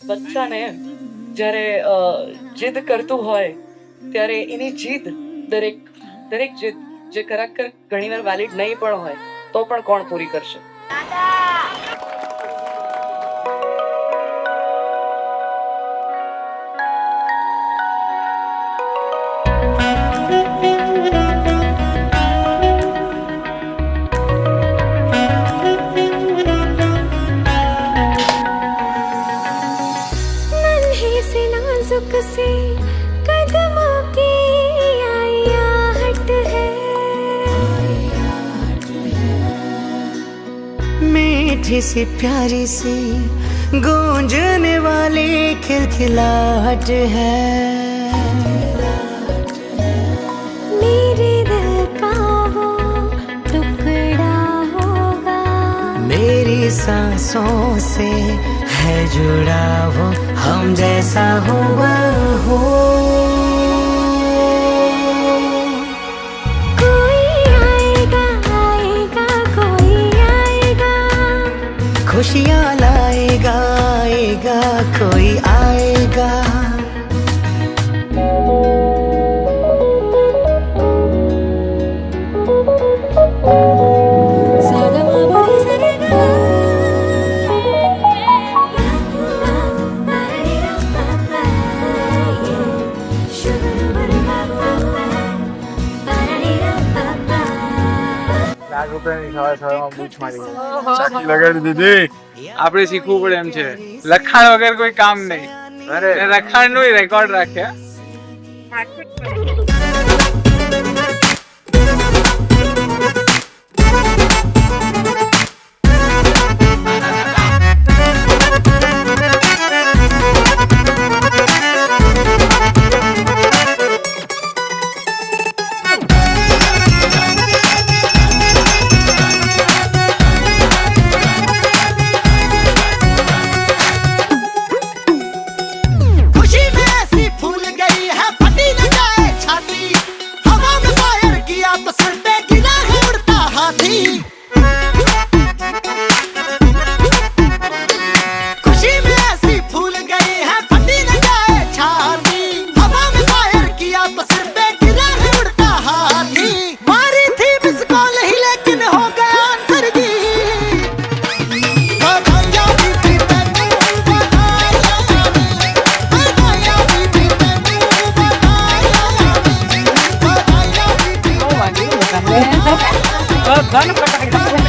બચ્ચાને જ્યારે જીદ કરતું હોય ત્યારે એની જીદ દરેક જીદ જે ખરેખર ઘણીવાર વેલિડ નહીં પણ હોય તો પણ કોણ પૂરી કરશે? से कदमों की आई आहट है, मीठी सी प्यारी सी गूंजने वाली खिलखिलाहट है, मेरे दिल का वो टुकड़ा होगा, मेरी सांसों से है जुड़ा वो हम जैसा हुआ हो। कोई आएगा आएगा कोई आएगा, खुशियाँ लाएगा आएगा कोई आएगा। આપણે શીખવું પડે એમ છે, લખાણ વગર કોઈ કામ નહીં. લખાણ નું રેકોર્ડ રાખ્યા. ધન